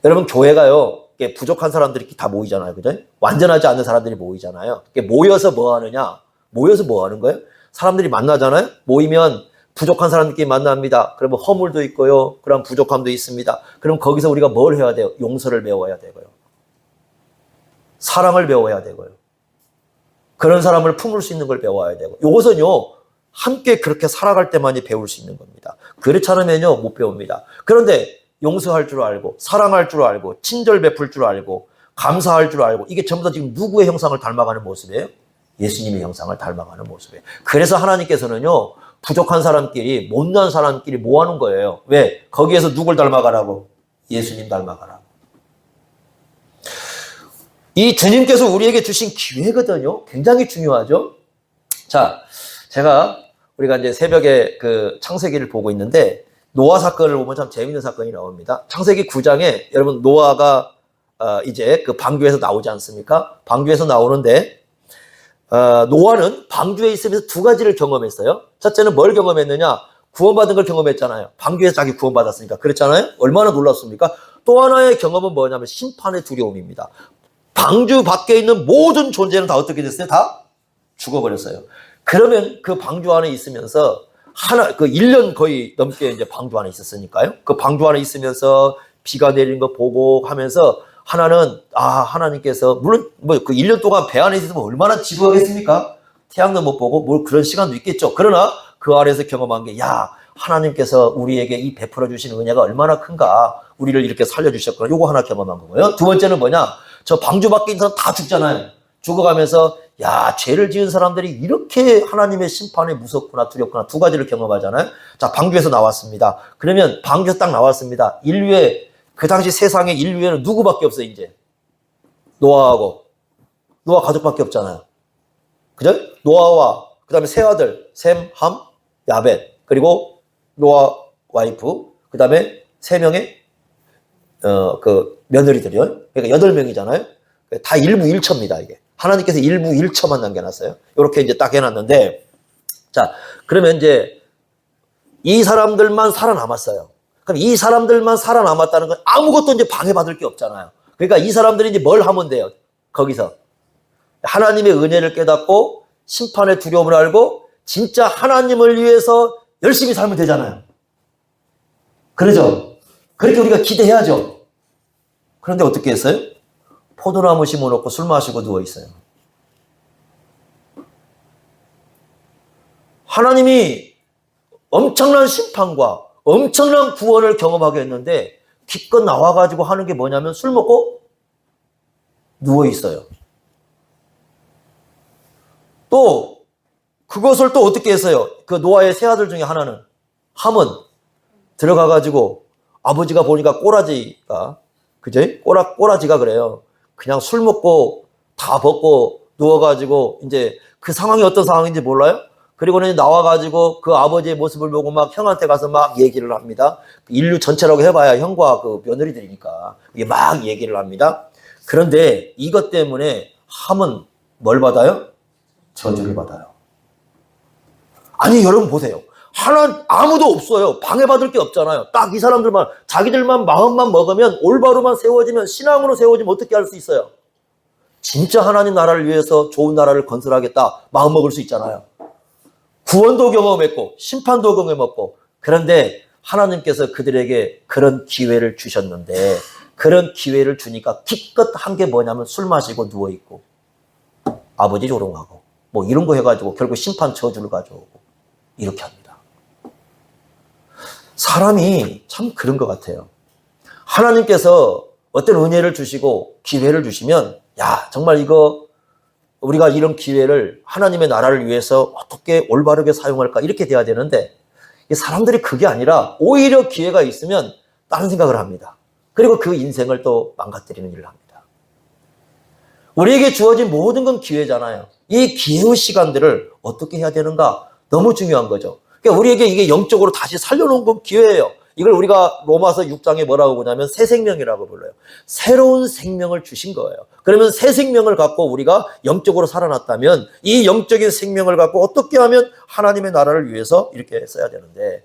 여러분 교회가요. 부족한 사람들이 다 모이잖아요. 그죠? 완전하지 않은 사람들이 모이잖아요. 모여서 뭐 하느냐? 모여서 뭐 하는 거예요? 사람들이 만나잖아요. 모이면 부족한 사람들끼리 만납니다. 그러면 허물도 있고요. 그럼 부족함도 있습니다. 그럼 거기서 우리가 뭘 해야 돼요? 용서를 배워야 되고요. 사랑을 배워야 되고요. 그런 사람을 품을 수 있는 걸 배워야 되고. 이것은요. 함께 그렇게 살아갈 때만이 배울 수 있는 겁니다. 그렇지 않으면요. 못 배웁니다. 그런데 용서할 줄 알고 사랑할 줄 알고 친절 베풀 줄 알고 감사할 줄 알고 이게 전부 다 지금 누구의 형상을 닮아가는 모습이에요? 예수님의 형상을 닮아가는 모습이에요. 그래서 하나님께서는요. 부족한 사람끼리 못난 사람끼리 모아놓은 거예요. 왜? 거기에서 누굴 닮아가라고? 예수님 닮아가라고. 이 주님께서 우리에게 주신 기회거든요. 굉장히 중요하죠. 자, 우리가 이제 새벽에 그 창세기를 보고 있는데 노아 사건을 보면 참 재밌는 사건이 나옵니다. 창세기 9장에 여러분 노아가 이제 그 방주에서 나오지 않습니까? 방주에서 나오는데 노아는 방주에 있으면서 두 가지를 경험했어요. 첫째는 뭘 경험했느냐? 구원받은 걸 경험했잖아요. 방주에서 자기 구원받았으니까. 그렇잖아요? 얼마나 놀랐습니까? 또 하나의 경험은 뭐냐면 심판의 두려움입니다. 방주 밖에 있는 모든 존재는 다 어떻게 됐어요? 다 죽어버렸어요. 그러면 그 방주 안에 있으면서 그 1년 거의 넘게 이제 방주 안에 있었으니까요. 그 방주 안에 있으면서 비가 내리는 거 보고 하면서 하나는, 하나님께서, 물론 그 1년 동안 배 안에 있으면 얼마나 지루하겠습니까? 태양도 못 보고 뭘 그런 시간도 있겠죠. 그러나 그 안에서 경험한 게, 하나님께서 우리에게 이 베풀어 주신 은혜가 얼마나 큰가. 우리를 이렇게 살려주셨구나. 요거 하나 경험한 거고요. 두 번째는 뭐냐? 저 방주 밖에 있는 사람 다 죽잖아요. 죽어가면서 죄를 지은 사람들이 이렇게 하나님의 심판이 무섭구나 두렵구나 두 가지를 경험하잖아요. 자, 방주에서 나왔습니다. 그러면 방주에서 딱 나왔습니다. 인류의 그 당시 세상에 인류에는 누구밖에 없어요. 이제 노아하고 노아 가족밖에 없잖아요. 그죠? 노아와 그 다음에 세 아들 셈, 함, 야벳 그리고 노아 와이프 그 다음에 세 명의 그 며느리들이요. 그러니까 8명이잖아요. 다 일부 일처입니다. 이게 하나님께서 일부 일처만 남겨놨어요. 이렇게 이제 딱 해놨는데, 자, 그러면 이제 이 사람들만 살아남았어요. 그럼 이 사람들만 살아남았다는 건 아무것도 이제 방해받을 게 없잖아요. 그러니까 이 사람들이 이제 뭘 하면 돼요? 거기서 하나님의 은혜를 깨닫고 심판의 두려움을 알고 진짜 하나님을 위해서 열심히 살면 되잖아요. 그러죠? 그렇게 우리가 기대해야죠. 그런데 어떻게 했어요? 포도나무 심어놓고 술 마시고 누워있어요. 하나님이 엄청난 심판과 엄청난 구원을 경험하게 했는데 기껏 나와가지고 하는 게 뭐냐면 술 먹고 누워있어요. 또 그것을 또 어떻게 했어요? 그 노아의 세 아들 중에 하나는 함은 들어가가지고 아버지가 보니까 꼬라지가 그죠? 꼬라지가 그래요. 그냥 술 먹고 다 벗고 누워가지고 이제 그 상황이 어떤 상황인지 몰라요? 그리고는 나와가지고 그 아버지의 모습을 보고 막 형한테 가서 막 얘기를 합니다. 인류 전체라고 해봐야 형과 그 며느리들이니까 이게 막 얘기를 합니다. 그런데 이것 때문에 함은 뭘 받아요? 저주를 받아요. 아니 여러분 보세요. 아무도 없어요. 방해받을 게 없잖아요. 딱 이 사람들만 자기들만 마음만 먹으면 올바로만 세워지면 신앙으로 세워지면 어떻게 할 수 있어요? 진짜 하나님 나라를 위해서 좋은 나라를 건설하겠다 마음 먹을 수 있잖아요. 구원도 경험했고 심판도 경험했고 그런데 하나님께서 그들에게 그런 기회를 주셨는데 그런 기회를 주니까 기껏 한 게 뭐냐면 술 마시고 누워있고 아버지 조롱하고 뭐 이런 거 해가지고 결국 심판 저주를 가져오고 이렇게 합니다. 사람이 참 그런 것 같아요. 하나님께서 어떤 은혜를 주시고 기회를 주시면 야 정말 이거 우리가 이런 기회를 하나님의 나라를 위해서 어떻게 올바르게 사용할까 이렇게 돼야 되는데 사람들이 그게 아니라 오히려 기회가 있으면 다른 생각을 합니다. 그리고 그 인생을 또 망가뜨리는 일을 합니다. 우리에게 주어진 모든 건 기회잖아요. 이 기회의 시간들을 어떻게 해야 되는가 너무 중요한 거죠. 그러니까 우리에게 이게 영적으로 다시 살려놓은 건 기회예요. 이걸 우리가 로마서 6장에 뭐라고 보냐면 새 생명이라고 불러요. 새로운 생명을 주신 거예요. 그러면 새 생명을 갖고 우리가 영적으로 살아났다면 이 영적인 생명을 갖고 어떻게 하면 하나님의 나라를 위해서 이렇게 써야 되는데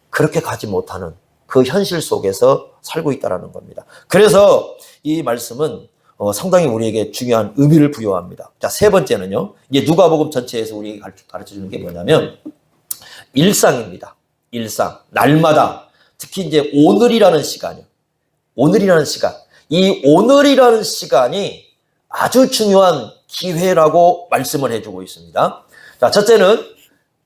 그렇게 가지 못하는 그 현실 속에서 살고 있다는 겁니다. 그래서 이 말씀은 상당히 우리에게 중요한 의미를 부여합니다. 자, 세 번째는요. 이제 누가복음 전체에서 우리에게 가르쳐주는 게 뭐냐면 일상입니다. 일상, 날마다 특히 이제 오늘이라는 시간이요. 오늘이라는 시간. 이 오늘이라는 시간이 아주 중요한 기회라고 말씀을 해주고 있습니다. 자, 첫째는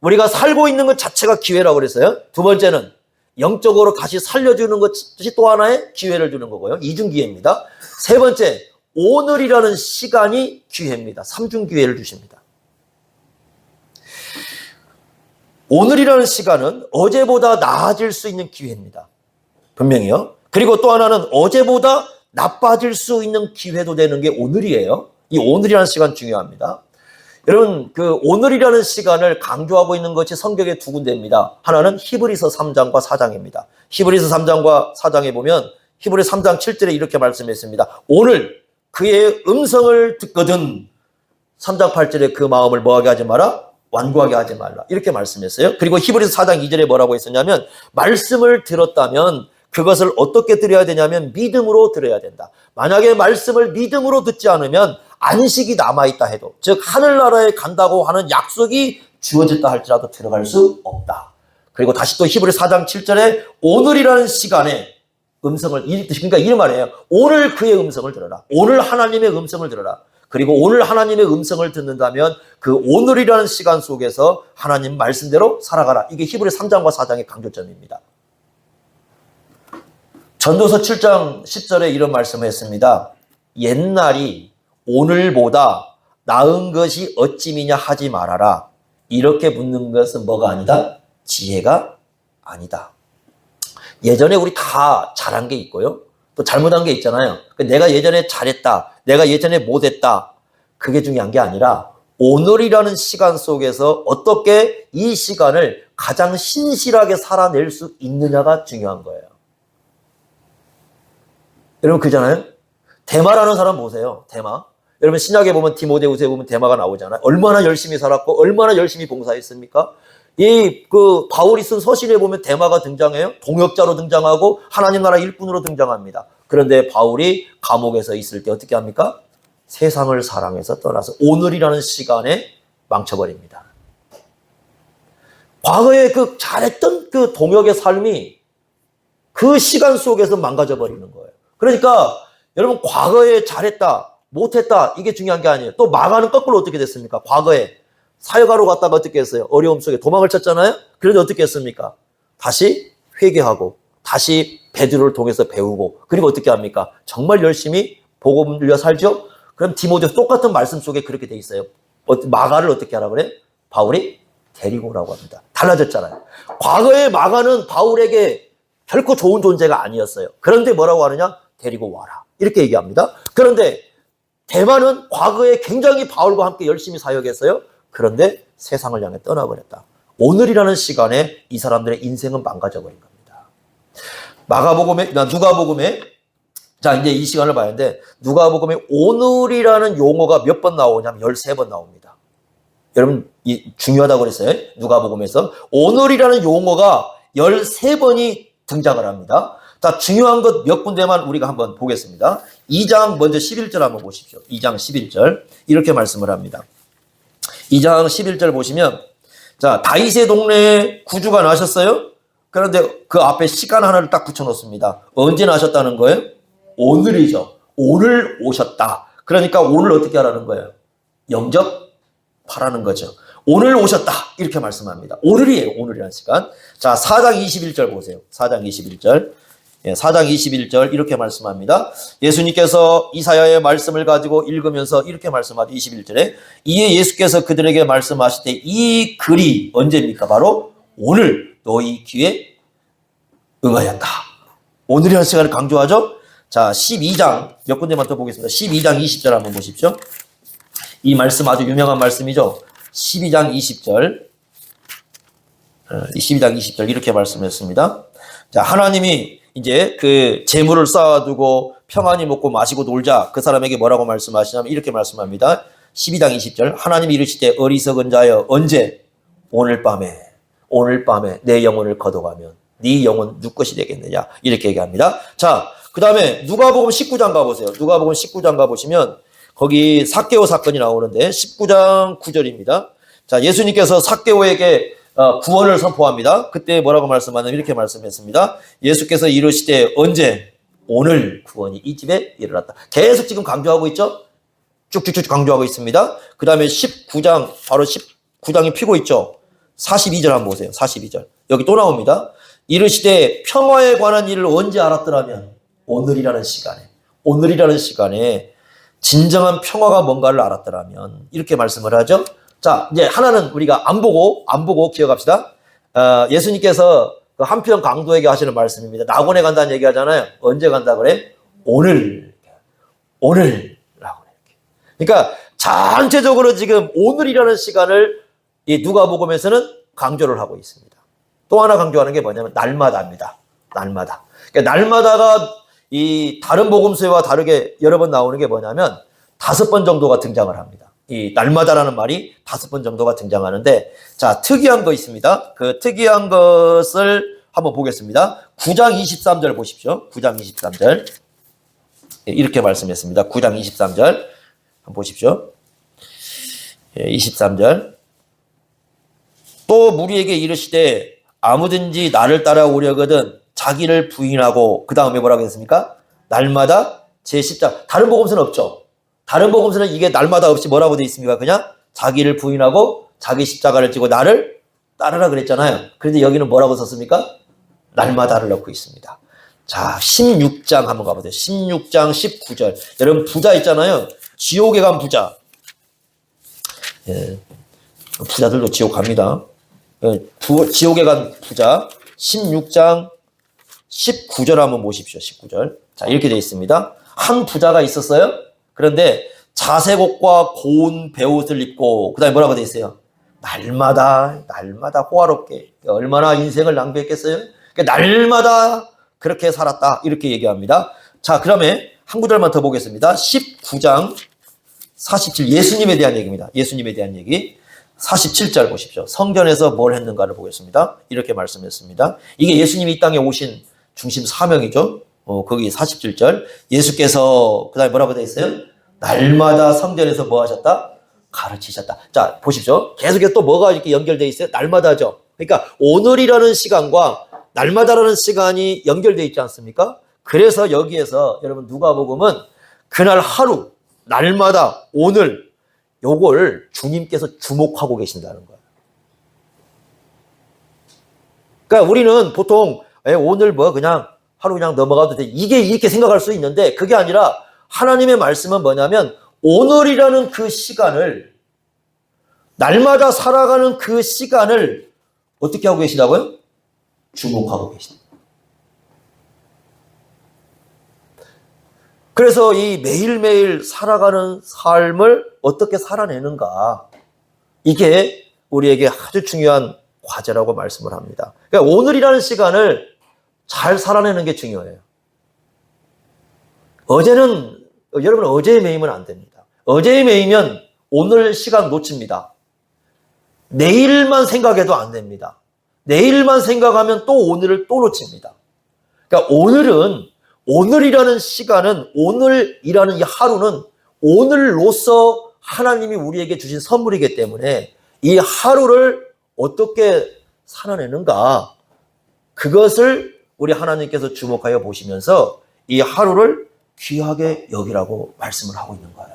우리가 살고 있는 것 자체가 기회라고 그랬어요. 두 번째는 영적으로 다시 살려주는 것이 또 하나의 기회를 주는 거고요. 이중기회입니다. 세 번째, 오늘이라는 시간이 기회입니다. 삼중기회를 주십니다. 오늘이라는 시간은 어제보다 나아질 수 있는 기회입니다. 분명히요. 그리고 또 하나는 어제보다 나빠질 수 있는 기회도 되는 게 오늘이에요. 이 오늘이라는 시간 중요합니다. 여러분, 그 오늘이라는 시간을 강조하고 있는 것이 성경의 두 군데입니다. 하나는 히브리서 3장과 4장입니다. 히브리서 3장과 4장에 보면 히브리서 3장 7절에 이렇게 말씀했습니다. 오늘 그의 음성을 듣거든 3장 8절에 그 마음을 뭐하게 하지 마라? 완고하게 하지 말라. 이렇게 말씀했어요. 그리고 히브리서 4장 2절에 뭐라고 했었냐면 말씀을 들었다면 그것을 어떻게 들어야 되냐면 믿음으로 들어야 된다. 만약에 말씀을 믿음으로 듣지 않으면 안식이 남아있다 해도 즉 하늘나라에 간다고 하는 약속이 주어졌다 할지라도 들어갈 수 없다. 그리고 다시 또 히브리서 4장 7절에 오늘이라는 시간에 음성을 그러니까 이 말이에요. 오늘 그의 음성을 들어라. 오늘 하나님의 음성을 들어라. 그리고 오늘 하나님의 음성을 듣는다면 그 오늘이라는 시간 속에서 하나님 말씀대로 살아가라. 이게 히브리서 3장과 4장의 강조점입니다. 전도서 7장 10절에 이런 말씀을 했습니다. 옛날이 오늘보다 나은 것이 어찌미냐 하지 말아라. 이렇게 묻는 것은 뭐가 아니다? 지혜가 아니다. 예전에 우리 다 잘한 게 있고요. 또 잘못한 게 있잖아요. 내가 예전에 잘했다. 내가 예전에 못했다. 그게 중요한 게 아니라 오늘이라는 시간 속에서 어떻게 이 시간을 가장 신실하게 살아낼 수 있느냐가 중요한 거예요. 여러분 그잖아요. 데마라는 사람 보세요. 데마. 여러분 신약에 보면 디모데후서에 보면 데마가 나오잖아요. 얼마나 열심히 살았고 얼마나 열심히 봉사했습니까? 그 바울이 쓴 서신에 보면 데마가 등장해요. 동역자로 등장하고 하나님 나라 일꾼으로 등장합니다. 그런데 바울이 감옥에서 있을 때 어떻게 합니까? 세상을 사랑해서 떠나서 오늘이라는 시간에 망쳐버립니다. 과거에 그 잘했던 그 동역의 삶이 그 시간 속에서 망가져 버리는 거예요. 그러니까 여러분 과거에 잘했다, 못했다 이게 중요한 게 아니에요. 또 마가는 거꾸로 어떻게 됐습니까? 과거에 사역하러 갔다가 어떻게 했어요? 어려움 속에 도망을 쳤잖아요. 그런데 어떻게 했습니까? 다시 회개하고 다시 베드로를 통해서 배우고 그리고 어떻게 합니까? 정말 열심히 복음 들려 살죠? 그럼 디모데후서 똑같은 말씀 속에 그렇게 돼 있어요. 마가를 어떻게 하라 그래? 바울이 데리고 오라고 합니다. 달라졌잖아요. 과거의 마가는 바울에게 결코 좋은 존재가 아니었어요. 그런데 뭐라고 하느냐? 데리고 와라. 이렇게 얘기합니다. 그런데 데마는 과거에 굉장히 바울과 함께 열심히 사역했어요. 그런데 세상을 향해 떠나버렸다. 오늘이라는 시간에 이 사람들의 인생은 망가져버린 겁니다. 누가복음에 자 이제 이 시간을 봐야 하는데 누가복음에 오늘이라는 용어가 몇 번 나오냐면 13번 나옵니다. 여러분 중요하다고 그랬어요. 누가복음에서 오늘이라는 용어가 13번이 등장을 합니다. 자, 중요한 것 몇 군데만 우리가 한번 보겠습니다. 2장 먼저 11절 한번 보십시오. 2장 11절 이렇게 말씀을 합니다. 2장 11절 보시면 자 다윗의 동네에 구주가 나셨어요. 그런데 그 앞에 시간 하나를 딱 붙여놓습니다. 언제 나셨다는 거예요? 오늘이죠. 오늘 오셨다. 그러니까 오늘 어떻게 하라는 거예요? 영접하라는 거죠. 오늘 오셨다. 이렇게 말씀합니다. 오늘이에요. 오늘이라는 시간. 자, 4장 21절 보세요. 4장 21절. 4장 21절 이렇게 말씀합니다. 예수님께서 이사야의 말씀을 가지고 읽으면서 이렇게 말씀하죠. 21절에 이에 예수께서 그들에게 말씀하실 때 이 글이 언제입니까? 바로 오늘 너희 귀에 응하였다. 오늘이라는 시간을 강조하죠. 자, 12장 몇 군데만 더 보겠습니다. 12장 20절 한번 보십시오. 이 말씀 아주 유명한 말씀이죠. 12장 20절 12장 20절 이렇게 말씀했습니다. 자, 하나님이 이제 그 재물을 쌓아두고 평안히 먹고 마시고 놀자. 그 사람에게 뭐라고 말씀하시냐면 이렇게 말씀합니다. 12장 20절 하나님이 이르시되 어리석은 자여 언제? 오늘 밤에 내 영혼을 거둬가면 네 영혼 누구 것이 되겠느냐 이렇게 얘기합니다. 자, 그 다음에 누가복음 19장 가보세요. 누가복음 19장 가보시면 거기 삭개오 사건이 나오는데 19장 9절입니다. 자, 예수님께서 삭개오에게 구원을 선포합니다. 그때 뭐라고 말씀하냐면 이렇게 말씀했습니다. 예수께서 이르시되 언제? 오늘 구원이 이 집에 일어났다. 계속 지금 강조하고 있죠? 쭉쭉쭉 강조하고 있습니다. 그 다음에 19장, 바로 19장이 피고 있죠? 42절 한번 보세요. 42절. 여기 또 나옵니다. 이르시되 평화에 관한 일을 언제 알았더라면 오늘이라는 시간에 진정한 평화가 뭔가를 알았더라면 이렇게 말씀을 하죠. 자, 이제 하나는 우리가 안 보고 기억합시다. 예수님께서 그 한편 강도에게 하시는 말씀입니다. 낙원에 간다는 얘기 하잖아요. 언제 간다 그래? 오늘이라고 그래. 그러니까 전체적으로 지금 오늘이라는 시간을 이 누가복음에서는 강조를 하고 있습니다. 또 하나 강조하는 게 뭐냐면 날마다입니다. 날마다. 그러니까 날마다가 이 다른 복음서와 다르게 여러 번 나오는 게 뭐냐면 5번 정도가 등장을 합니다. 이 날마다라는 말이 5번 정도가 등장하는데, 자, 특이한 거 있습니다. 그 특이한 것을 한번 보겠습니다. 9장 23절 보십시오. 9장 23절. 이렇게 말씀했습니다. 9장 23절. 한번 보십시오. 23절. 또 무리에게 이르시되 아무든지 나를 따라오려거든 자기를 부인하고, 그 다음에 뭐라고 했습니까? 날마다 제 십자가. 다른 복음서는 없죠. 다른 복음서는 이게 날마다 없이 뭐라고 되어 있습니까? 그냥 자기를 부인하고 자기 십자가를 지고 나를 따르라 그랬잖아요. 그런데 여기는 뭐라고 썼습니까? 날마다를 넣고 있습니다. 자, 16장 한번 가보세요. 16장 19절. 여러분 부자 있잖아요. 지옥에 간 부자. 예, 부자들도 지옥 갑니다. 지옥에 간 부자. 16장 19절 한번 보십시오. 19절. 자, 이렇게 되어 있습니다. 한 부자가 있었어요. 그런데 자색 옷과 고운 베옷을 입고, 그 다음에 뭐라고 되어 있어요? 날마다 호화롭게. 얼마나 인생을 낭비했겠어요? 날마다 그렇게 살았다. 이렇게 얘기합니다. 자, 그러면 한 구절만 더 보겠습니다. 19장 47, 예수님에 대한 얘기입니다. 예수님에 대한 얘기. 47절 보십시오. 성전에서 뭘 했는가를 보겠습니다. 이렇게 말씀했습니다. 이게 예수님이 이 땅에 오신 중심 사명이죠. 거기 47절. 예수께서 그 다음에 뭐라고 되어 있어요? 날마다 성전에서 뭐 하셨다? 가르치셨다. 자, 보십시오. 계속해서 또 뭐가 이렇게 연결되어 있어요? 날마다죠. 그러니까 오늘이라는 시간과 날마다라는 시간이 연결되어 있지 않습니까? 그래서 여기에서 여러분 누가복음은 그날 하루, 날마다, 오늘 요걸 주님께서 주목하고 계신다는 거예요. 그러니까 우리는 보통 오늘 뭐 그냥 하루 그냥 넘어가도 돼. 이게 이렇게 생각할 수 있는데 그게 아니라 하나님의 말씀은 뭐냐면 오늘이라는 그 시간을, 날마다 살아가는 그 시간을 어떻게 하고 계시다고요? 주목하고 계십니다. 그래서 이 매일매일 살아가는 삶을 어떻게 살아내는가, 이게 우리에게 아주 중요한 과제라고 말씀을 합니다. 그러니까 오늘이라는 시간을 잘 살아내는 게 중요해요. 여러분 어제에 매이면 안 됩니다. 어제에 매이면 오늘 시간 놓칩니다. 내일만 생각해도 안 됩니다. 내일만 생각하면 또 오늘을 또 놓칩니다. 그러니까 오늘이라는 시간은, 오늘이라는 이 하루는 오늘로서 하나님이 우리에게 주신 선물이기 때문에 이 하루를 어떻게 살아내는가, 그것을 우리 하나님께서 주목하여 보시면서 이 하루를 귀하게 여기라고 말씀을 하고 있는 거예요.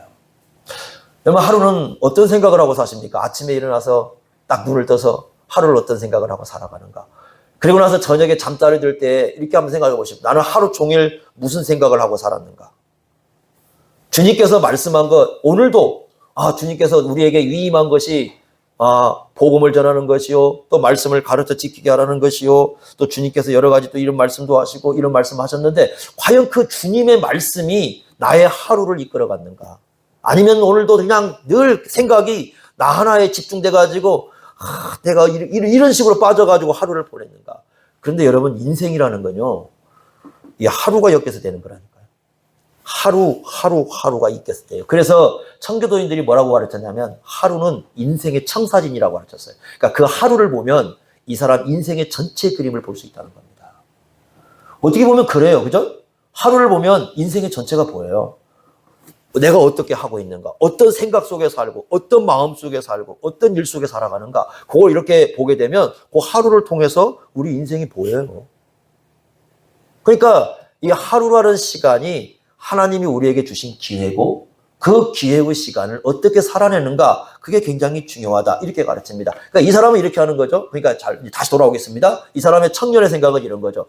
여러분, 하루는 어떤 생각을 하고 사십니까? 아침에 일어나서 딱 눈을 떠서 하루를 어떤 생각을 하고 살아가는가? 그리고 나서 저녁에 잠자리 들 때 이렇게 한번 생각해 보십시오. 나는 하루 종일 무슨 생각을 하고 살았는가? 주님께서 말씀한 것, 오늘도 주님께서 우리에게 위임한 것이 복음을 전하는 것이요, 또 말씀을 가르쳐 지키게 하라는 것이요, 또 주님께서 여러 가지 또 이런 말씀도 하시고 이런 말씀 하셨는데 과연 그 주님의 말씀이 나의 하루를 이끌어 갔는가? 아니면 오늘도 그냥 늘 생각이 나 하나에 집중돼 가지고 내가 이런 식으로 빠져가지고 하루를 보냈는가? 그런데 여러분, 인생이라는 건요, 이 하루가 엮여서 되는 거라니까요. 하루가 엮여서 돼요. 그래서 청교도인들이 뭐라고 가르쳤냐면 하루는 인생의 청사진이라고 가르쳤어요. 그러니까 그 하루를 보면 이 사람 인생의 전체 그림을 볼 수 있다는 겁니다. 어떻게 보면 그래요. 그죠? 하루를 보면 인생의 전체가 보여요. 내가 어떻게 하고 있는가, 어떤 생각 속에 살고, 어떤 마음 속에 살고, 어떤 일 속에 살아가는가, 그걸 이렇게 보게 되면 그 하루를 통해서 우리 인생이 보여요. 그러니까 이 하루라는 시간이 하나님이 우리에게 주신 기회고, 그 기회의 시간을 어떻게 살아내는가, 그게 굉장히 중요하다, 이렇게 가르칩니다. 그러니까 이 사람은 이렇게 하는 거죠. 그러니까 다시 돌아오겠습니다. 이 사람의 청년의 생각은 이런 거죠.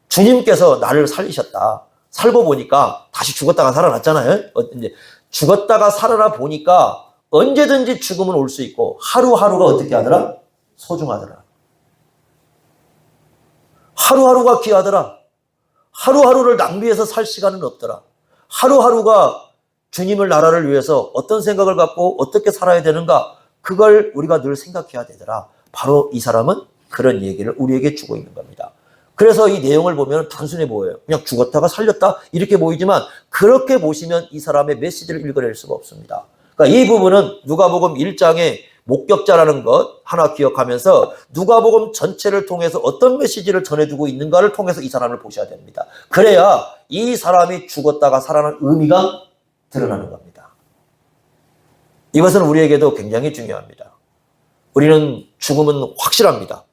주님께서 나를 살리셨다. 살고 보니까 다시 죽었다가 살아났잖아요. 이제 죽었다가 살아나 보니까 언제든지 죽음은 올 수 있고 하루하루가 어떻게 하더라? 소중하더라. 하루하루가 귀하더라. 하루하루를 낭비해서 살 시간은 없더라. 하루하루가 주님을 나라를 위해서 어떤 생각을 갖고 어떻게 살아야 되는가, 그걸 우리가 늘 생각해야 되더라. 바로 이 사람은 그런 얘기를 우리에게 주고 있는 겁니다. 그래서 이 내용을 보면 단순해 보여요. 그냥 죽었다가 살렸다 이렇게 보이지만 그렇게 보시면 이 사람의 메시지를 읽어낼 수가 없습니다. 그러니까 이 부분은 누가복음 1장의 목격자라는 것 하나 기억하면서 누가복음 전체를 통해서 어떤 메시지를 전해주고 있는가를 통해서 이 사람을 보셔야 됩니다. 그래야 이 사람이 죽었다가 살아난 의미가 드러나는 겁니다. 이것은 우리에게도 굉장히 중요합니다. 우리는 죽음은 확실합니다.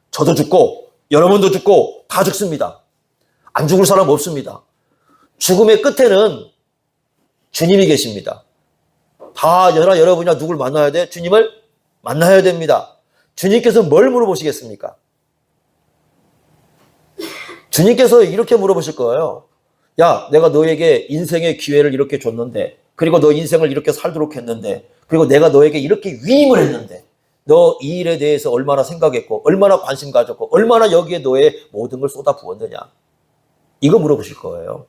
저도 죽고 여러분도 죽고 다 죽습니다. 안 죽을 사람 없습니다. 죽음의 끝에는 주님이 계십니다. 다 여러분이나 누굴 만나야 돼? 주님을 만나야 됩니다. 주님께서 뭘 물어보시겠습니까? 주님께서 이렇게 물어보실 거예요. 야, 내가 너에게 인생의 기회를 이렇게 줬는데, 그리고 너 인생을 이렇게 살도록 했는데, 그리고 내가 너에게 이렇게 위임을 했는데, 너 이 일에 대해서 얼마나 생각했고, 얼마나 관심 가졌고, 얼마나 여기에 너의 모든 걸 쏟아 부었느냐. 이거 물어보실 거예요.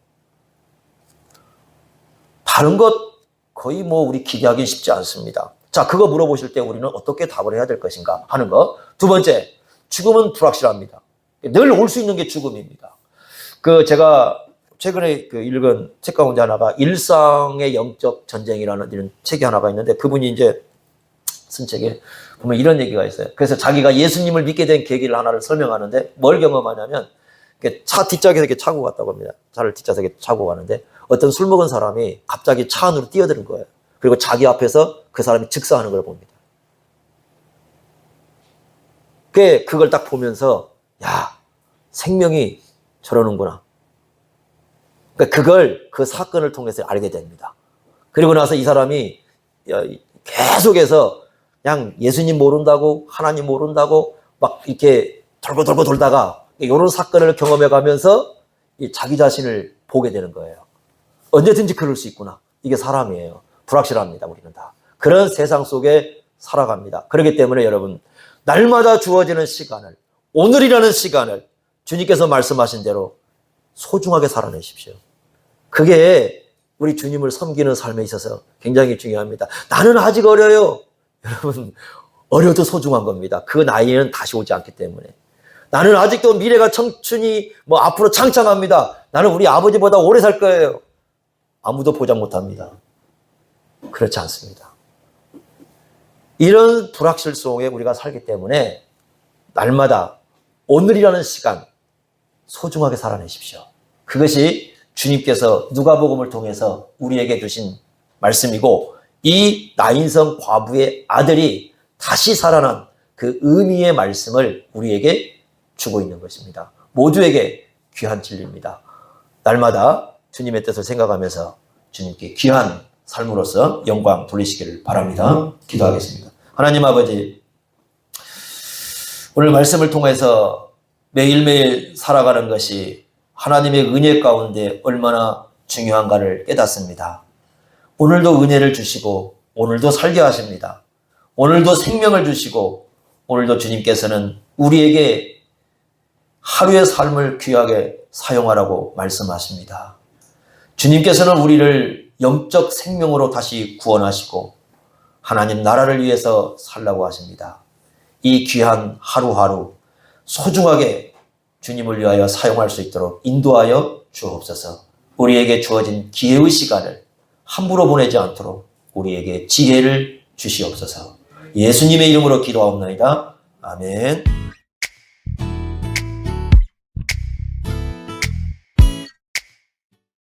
다른 것 거의 우리 기대하기 쉽지 않습니다. 자, 그거 물어보실 때 우리는 어떻게 답을 해야 될 것인가 하는 거. 두 번째, 죽음은 불확실합니다. 늘 올 수 있는 게 죽음입니다. 제가 최근에 읽은 책 가운데 하나가 일상의 영적 전쟁이라는 이런 책이 하나가 있는데, 그분이 이제 쓴 책에 보면 이런 얘기가 있어요. 그래서 자기가 예수님을 믿게 된 계기를 하나를 설명하는데 뭘 경험하냐면, 차 뒷좌석에 이렇게 차고 갔다고 합니다. 차를 뒷좌석에 차고 가는데 어떤 술 먹은 사람이 갑자기 차 안으로 뛰어드는 거예요. 그리고 자기 앞에서 그 사람이 즉사하는 걸 봅니다. 그걸 딱 보면서, 야, 생명이 저러는구나. 그러니까 그 사건을 통해서 알게 됩니다. 그리고 나서 이 사람이 계속해서 그냥 예수님 모른다고, 하나님 모른다고 막 이렇게 돌고 돌다가 이런 사건을 경험해 가면서 자기 자신을 보게 되는 거예요. 언제든지 그럴 수 있구나. 이게 사람이에요. 불확실합니다. 우리는 다. 그런 세상 속에 살아갑니다. 그렇기 때문에 여러분, 날마다 주어지는 시간을, 오늘이라는 시간을 주님께서 말씀하신 대로 소중하게 살아내십시오. 그게 우리 주님을 섬기는 삶에 있어서 굉장히 중요합니다. 나는 아직 어려요. 여러분, 어려도 소중한 겁니다. 그 나이에는 다시 오지 않기 때문에. 나는 아직도 미래가 청춘이 앞으로 창창합니다. 나는 우리 아버지보다 오래 살 거예요. 아무도 보장 못합니다. 그렇지 않습니다. 이런 불확실 속에 우리가 살기 때문에 날마다 오늘이라는 시간 소중하게 살아내십시오. 그것이 주님께서 누가복음을 통해서 우리에게 주신 말씀이고, 이 나인성 과부의 아들이 다시 살아난 그 의미의 말씀을 우리에게 주고 있는 것입니다. 모두에게 귀한 진리입니다. 날마다 주님의 뜻을 생각하면서 주님께 귀한 삶으로서 영광 돌리시기를 바랍니다. 기도하겠습니다. 하나님 아버지, 오늘 말씀을 통해서 매일매일 살아가는 것이 하나님의 은혜 가운데 얼마나 중요한가를 깨닫습니다. 오늘도 은혜를 주시고 오늘도 살게 하십니다. 오늘도 생명을 주시고 오늘도 주님께서는 우리에게 하루의 삶을 귀하게 사용하라고 말씀하십니다. 주님께서는 우리를 영적 생명으로 다시 구원하시고 하나님 나라를 위해서 살라고 하십니다. 이 귀한 하루하루 소중하게 주님을 위하여 사용할 수 있도록 인도하여 주옵소서. 우리에게 주어진 기회의 시간을 함부로 보내지 않도록 우리에게 지혜를 주시옵소서. 예수님의 이름으로 기도하옵나이다. 아멘.